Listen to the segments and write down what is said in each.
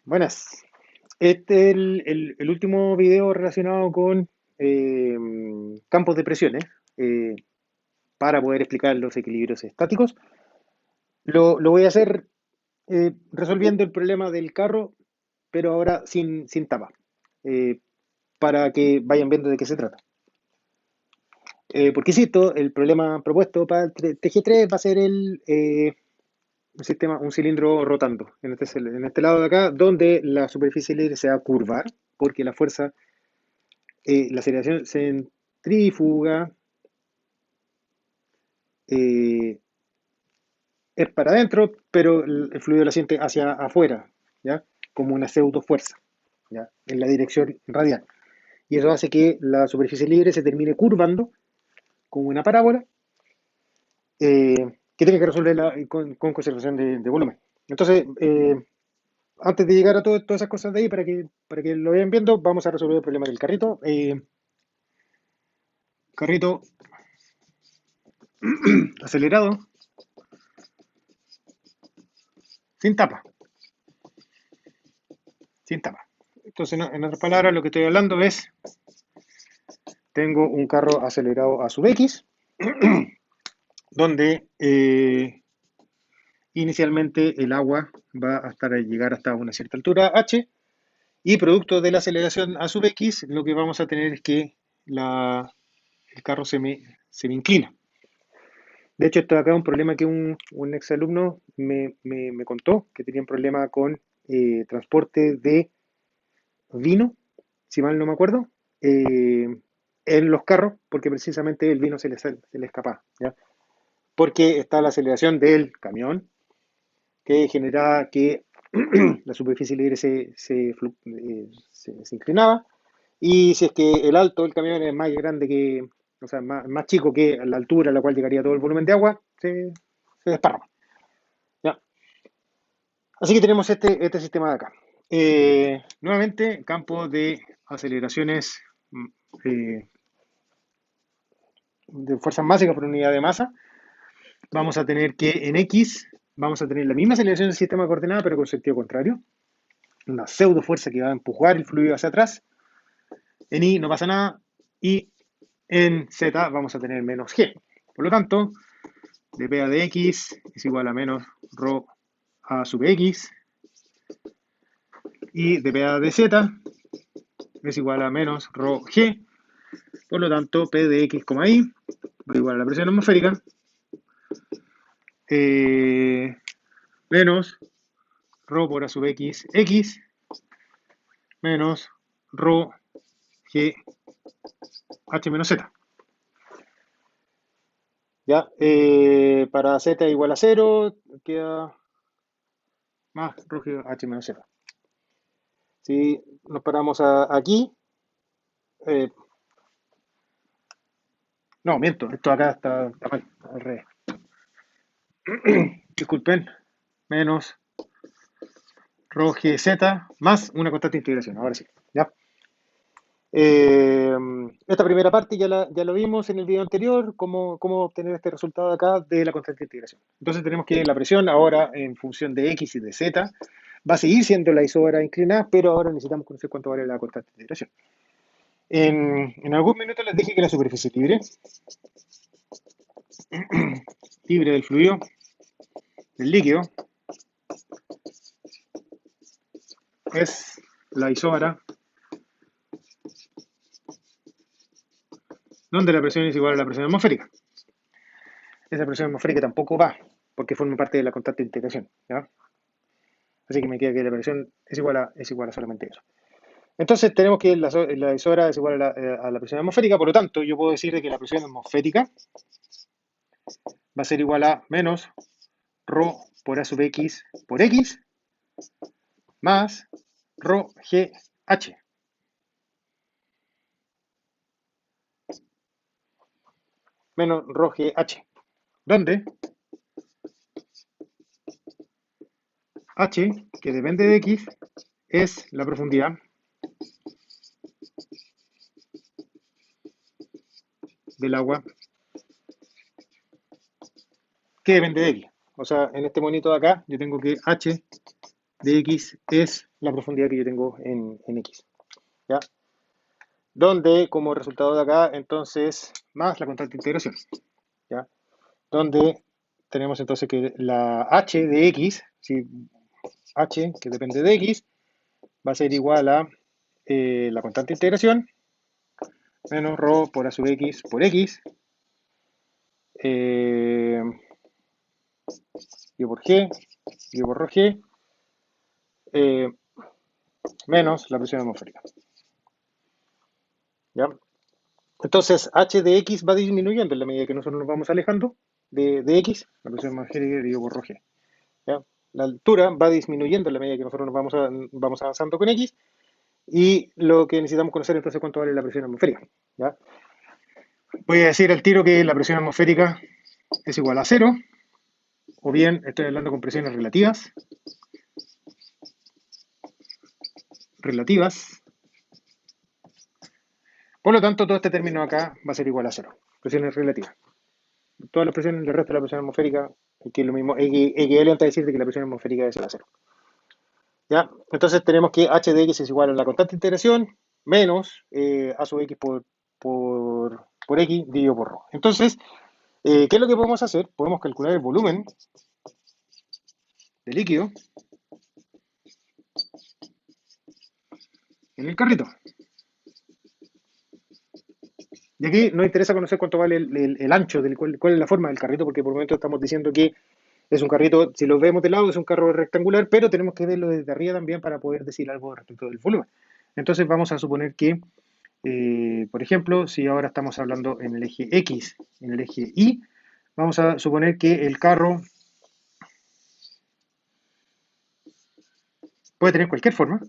Buenas. Este es el último video relacionado con eh, campos de presiones eh, para poder explicar los equilibrios estáticos. Lo voy a hacer resolviendo el problema del carro, pero ahora sin tapa, eh, para que vayan viendo de qué se trata. Porque insisto, el problema propuesto para el TG3 va a ser un sistema, un cilindro rotando en este lado de acá, donde la superficie libre se va a curvar, porque la aceleración centrífuga eh, es para adentro, pero el fluido la siente hacia afuera, ¿ya? Como una pseudo fuerza, ¿ya? En la dirección radial. Y eso hace que la superficie libre se termine curvando como una parábola que tiene que resolverla con conservación de volumen. Entonces, antes de llegar a todas esas cosas de ahí, para que lo vayan viendo, vamos a resolver el problema del carrito. Carrito acelerado, sin tapa, sin tapa. Entonces, en otras palabras, lo que estoy hablando es, tengo un carro acelerado a sub X, donde inicialmente el agua va a llegar hasta una cierta altura H, y producto de la aceleración a sub X, lo que vamos a tener es que el carro se me inclina. De hecho, esto acá es un problema que un exalumno me contó, que tenía un problema con transporte de vino, si mal no me acuerdo, eh, en los carros, porque precisamente el vino se le escapa, ¿ya? Porque está la aceleración del camión, que generaba que la superficie libre se inclinaba, y si es que el alto del camión es más grande que, o sea, más chico que la altura a la cual llegaría todo el volumen de agua, se desparrama, ¿ya? Así que tenemos este sistema de acá. Nuevamente, campo de aceleraciones eh, de fuerzas básicas por unidad de masa. Vamos a tener que en X vamos a tener la misma aceleración del sistema de coordenadas, pero con sentido contrario. Una pseudo fuerza que va a empujar el fluido hacia atrás. En Y no pasa nada. Y en Z vamos a tener menos G. Por lo tanto, dP de X es igual a menos ρ a sub X. Y dP de Z es igual a menos ρg. Por lo tanto, P de X, Y va igual a la presión atmosférica eh, menos ρ por A sub X, X menos ρ G H menos Z. Ya, para Z igual a 0, queda más ρ G H menos Z. Si nos paramos aquí, eh, no, miento, esto acá está mal, al revés. Disculpen, menos ρ G Z más una constante de integración, ahora sí, ¿ya? Eh, Esta primera parte ya lo vimos en el video anterior, cómo obtener este resultado de acá de la constante de integración. Entonces tenemos que la presión ahora en función de X y de Z va a seguir siendo la isóbara inclinada, pero ahora necesitamos conocer cuánto vale la constante de integración. En algún minuto les dije que la superficie libre del fluido, del líquido, es la isóbara donde la presión es igual a la presión atmosférica. Esa presión atmosférica tampoco va, porque forma parte de la constante de integración, ¿ya? Así que me queda que la presión es igual a solamente eso. Entonces tenemos que la isóbara es igual a la presión atmosférica, por lo tanto yo puedo decir que la presión atmosférica va a ser igual a menos ρ por A sub X por X más ρ G H. Menos ρ G H, donde H, que depende de X, es la profundidad del agua que depende de X. O sea, en este monito de acá, yo tengo que H de x es la profundidad que yo tengo en x, ¿ya? Donde, como resultado de acá, entonces, más la constante de integración, ¿ya? Donde tenemos entonces que la h de x, si h, que depende de x, va a ser igual a la constante de integración, menos rho por a sub x por x, eh, y por g, y por rho g, eh, menos la presión atmosférica, ¿ya? Entonces, h de x va disminuyendo en la medida que nosotros nos vamos alejando de x, la presión atmosférica dividido por rho g, ¿ya? La altura va disminuyendo en la medida que nosotros nos vamos avanzando con x, y lo que necesitamos conocer entonces es cuánto vale la presión atmosférica, ¿ya? Voy a decir al tiro que la presión atmosférica es igual a cero, o bien estoy hablando con presiones relativas. Por lo tanto, todo este término acá va a ser igual a cero, presiones relativas. Todas las presiones del resto de la presión atmosférica, que es lo mismo, equivale a decir que la presión atmosférica es igual a cero, ¿ya? Entonces tenemos que h de x es igual a la constante de integración menos a sub x por x dividido por rho. Entonces, ¿qué es lo que podemos hacer? Podemos calcular el volumen de líquido en el carrito. Y aquí nos interesa conocer cuánto vale el ancho, cuál es la forma del carrito, porque por el momento estamos diciendo que es un carrito, si lo vemos de lado, es un carro rectangular, pero tenemos que verlo desde arriba también para poder decir algo respecto del volumen. Entonces vamos a suponer que, por ejemplo, si ahora estamos hablando en el eje X, en el eje Y, vamos a suponer que el carro puede tener cualquier forma,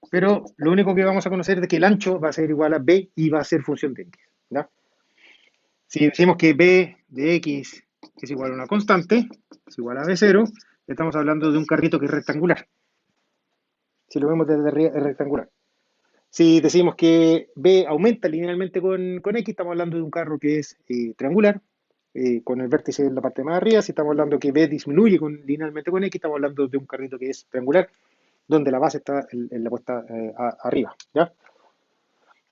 pero lo único que vamos a conocer es que el ancho va a ser igual a B y va a ser función de X, ¿ya? Si decimos que B de X es igual a una constante, es igual a B0, estamos hablando de un carrito que es rectangular. Si lo vemos desde arriba, es rectangular. Si decimos que B aumenta linealmente con X, estamos hablando de un carro que es triangular, con el vértice en la parte más arriba. Si estamos hablando que B disminuye linealmente con X, estamos hablando de un carrito que es triangular, donde la base está en la puesta arriba, ¿ya?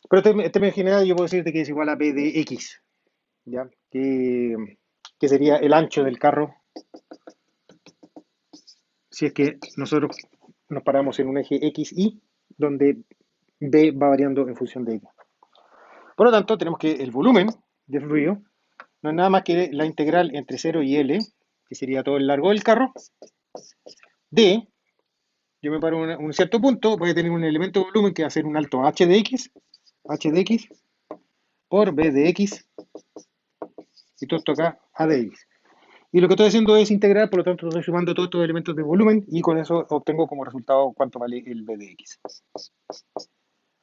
Pero este general yo puedo decirte que es igual a B de X, ¿ya? Que sería el ancho del carro si es que nosotros nos paramos en un eje X, Y, donde B va variando en función de X. Por lo tanto, tenemos que el volumen del fluido no es nada más que la integral entre 0 y L, que sería todo el largo del carro, de, yo me paro en un cierto punto, voy a tener un elemento de volumen que va a ser un alto h de x por b de x, y todo esto acá a de x. Y lo que estoy haciendo es integrar, por lo tanto estoy sumando todos estos elementos de volumen y con eso obtengo como resultado cuánto vale el b de x.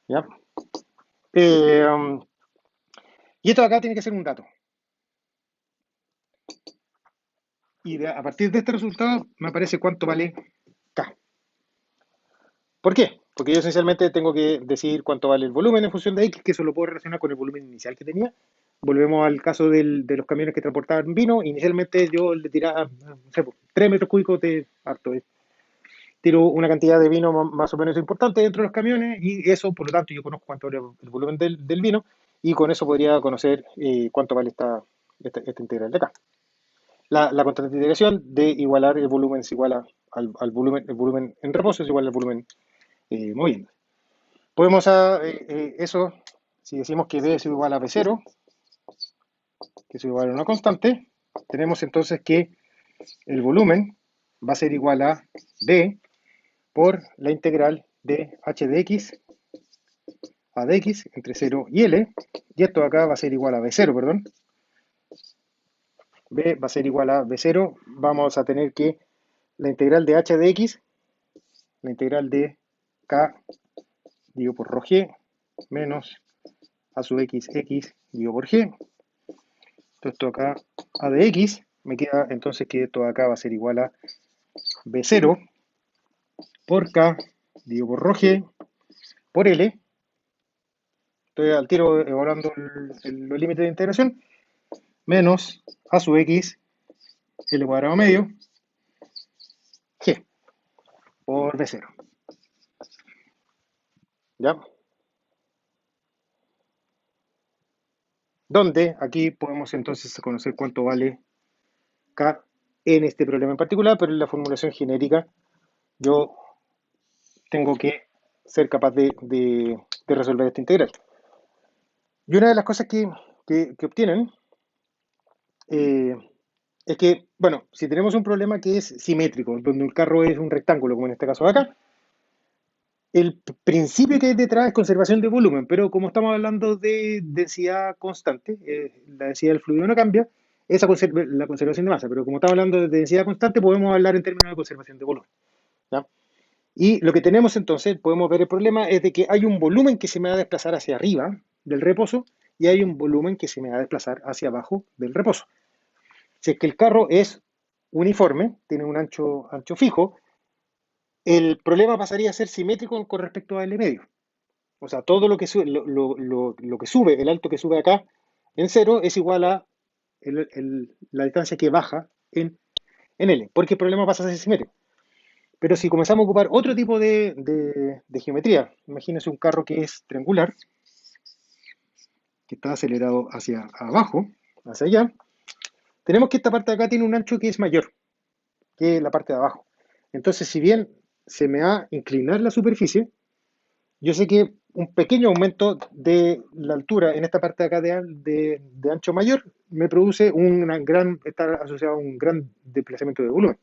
¿Ya? Eh, y esto acá tiene que ser un dato. Y a partir de este resultado me aparece cuánto vale K. ¿Por qué? Porque yo esencialmente tengo que decir cuánto vale el volumen en función de X, que eso lo puedo relacionar con el volumen inicial que tenía. Volvemos al caso de los camiones que transportaban vino. Inicialmente yo le tiraba, no sé, 3 metros cúbicos de harto. Tiro una cantidad de vino más o menos importante dentro de los camiones y eso, por lo tanto, yo conozco cuánto vale el volumen del vino y con eso podría conocer cuánto vale esta integral de acá. La constante de integración de igualar el volumen es igual al volumen, el volumen en reposo es igual al volumen moviendo. Podemos eso, si decimos que B es igual a B0, que es igual a una constante, tenemos entonces que el volumen va a ser igual a B por la integral de h de x a de x entre 0 y L, y esto acá va a ser igual a B0, perdón. B va a ser igual a B0, vamos a tener que la integral de h de x, la integral de k dividido por rho g, menos a sub x, x dividido por g. Esto acá a de x, me queda entonces que esto acá va a ser igual a B0 por K dividido por rho g por L. Estoy al tiro evaluando los límites de integración. Menos a sub x L cuadrado medio por B0. ¿Ya? Donde aquí podemos entonces conocer cuánto vale K en este problema en particular, pero en la formulación genérica yo tengo que ser capaz de resolver esta integral. Y una de las cosas que obtienen eh, es que, bueno, si tenemos un problema que es simétrico, donde el carro es un rectángulo, como en este caso de acá, el principio que hay detrás es conservación de volumen, pero como estamos hablando de densidad constante, la densidad del fluido no cambia, la conservación de masa, pero como estamos hablando de densidad constante, podemos hablar en términos de conservación de volumen. ¿Ya? Y lo que tenemos entonces, podemos ver el problema, es de que hay un volumen que se me va a desplazar hacia arriba del reposo y hay un volumen que se me va a desplazar hacia abajo del reposo. Si es que el carro es uniforme, tiene un ancho fijo, el problema pasaría a ser simétrico con respecto a L medio. O sea, todo lo que sube, lo que sube, el alto que sube acá en cero es igual a la distancia que baja en L, porque el problema pasa a ser simétrico. Pero si comenzamos a ocupar otro tipo de geometría, imagínense un carro que es triangular, que está acelerado hacia abajo, hacia allá, tenemos que esta parte de acá tiene un ancho que es mayor que la parte de abajo. Entonces, si bien se me va a inclinar la superficie, yo sé que un pequeño aumento de la altura en esta parte de acá de ancho mayor me produce está asociado a un gran desplazamiento de volumen.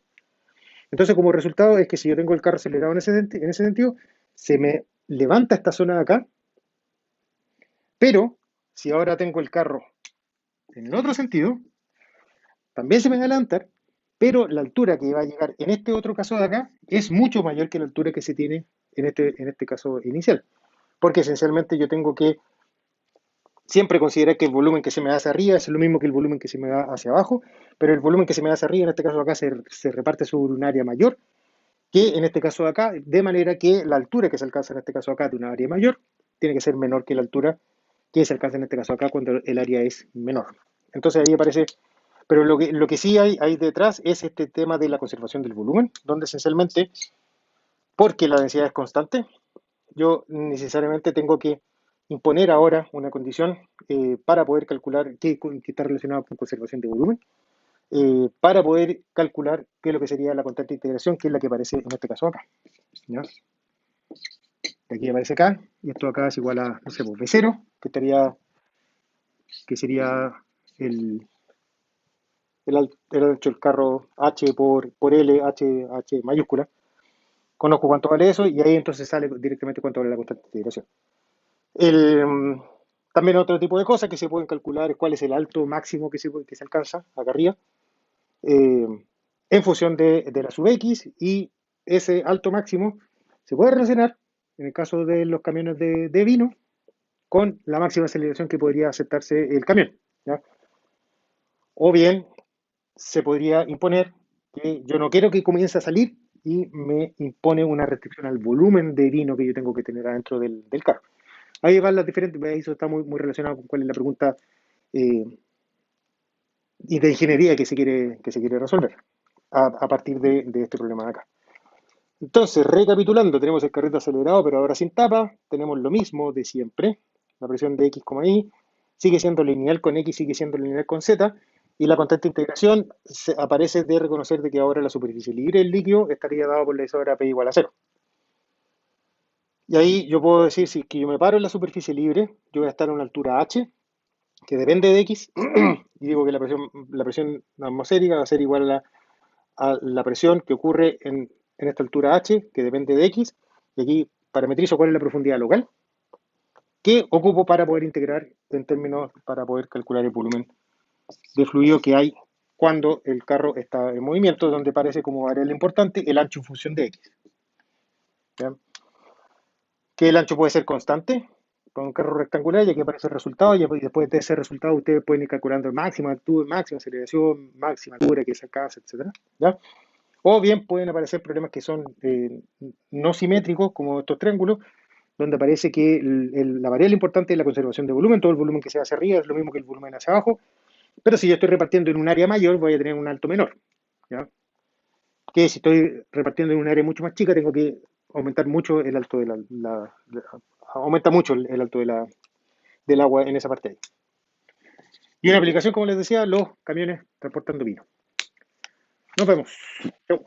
Entonces, como resultado es que si yo tengo el carro acelerado en ese sentido, se me levanta esta zona de acá, pero si ahora tengo el carro en el otro sentido, también se me va a levantar, pero la altura que va a llegar en este otro caso de acá es mucho mayor que la altura que se tiene en este caso inicial. Porque esencialmente yo tengo que siempre considerar que el volumen que se me da hacia arriba es lo mismo que el volumen que se me da hacia abajo, pero el volumen que se me da hacia arriba, en este caso de acá, se reparte sobre un área mayor que en este caso de acá, de manera que la altura que se alcanza en este caso acá de una área mayor tiene que ser menor que la altura que se alcanza en este caso acá cuando el área es menor. Entonces ahí aparece, pero lo que sí hay detrás es este tema de la conservación del volumen, donde esencialmente, porque la densidad es constante, yo necesariamente tengo que imponer ahora una condición para poder calcular que está relacionada con conservación de volumen, para poder calcular qué es lo que sería la constante de integración, que es la que aparece en este caso acá. ¿Ya? Aquí aparece acá, y esto acá es igual a, no sé, pues, B0, que sería el, el ancho del carro H por L, H mayúscula. Conozco cuánto vale eso, y ahí entonces sale directamente cuánto vale la constante de integración. El, también otro tipo de cosas que se pueden calcular es cuál es el alto máximo que se alcanza acá arriba, eh, en función de la sub X, y ese alto máximo se puede relacionar, en el caso de los camiones de vino, con la máxima aceleración que podría aceptarse el camión. ¿Ya? O bien se podría imponer que yo no quiero que comience a salir y me impone una restricción al volumen de vino que yo tengo que tener adentro del carro. Ahí van las diferentes, eso está muy relacionado con cuál es la pregunta eh, y de ingeniería que se quiere resolver a partir de este problema de acá. Entonces, recapitulando, tenemos el carrito acelerado, pero ahora sin tapa, tenemos lo mismo de siempre, la presión de X, Y, sigue siendo lineal con X, sigue siendo lineal con Z, y la constante de integración aparece de reconocer de que ahora la superficie libre del líquido estaría dada por la isobra P igual a cero. Y ahí yo puedo decir, si es que yo me paro en la superficie libre, yo voy a estar a una altura H, que depende de X, y digo que la presión atmosférica va a ser igual a la presión que ocurre en esta altura H, que depende de X, y aquí parametrizo cuál es la profundidad local, que ocupo para poder integrar en términos, para poder calcular el volumen de fluido que hay cuando el carro está en movimiento, donde aparece como variable importante el ancho en función de X. ¿Ya? Que el ancho puede ser constante con un carro rectangular, y aquí aparece el resultado, y después de ese resultado ustedes pueden ir calculando máxima altura, máxima aceleración, máxima altura que se alcanza, etc. ¿Ya? O bien pueden aparecer problemas que son no simétricos, como estos triángulos, donde aparece que la variable importante es la conservación de volumen, todo el volumen que se hacia arriba es lo mismo que el volumen hacia abajo, pero si yo estoy repartiendo en un área mayor, voy a tener un alto menor. ¿Ya? que si estoy repartiendo en un área mucho más chica, tengo que aumentar mucho el alto de aumenta mucho el alto del agua en esa parte ahí. Y una aplicación, como les decía, los camiones transportando vino. Nos vemos. Chau.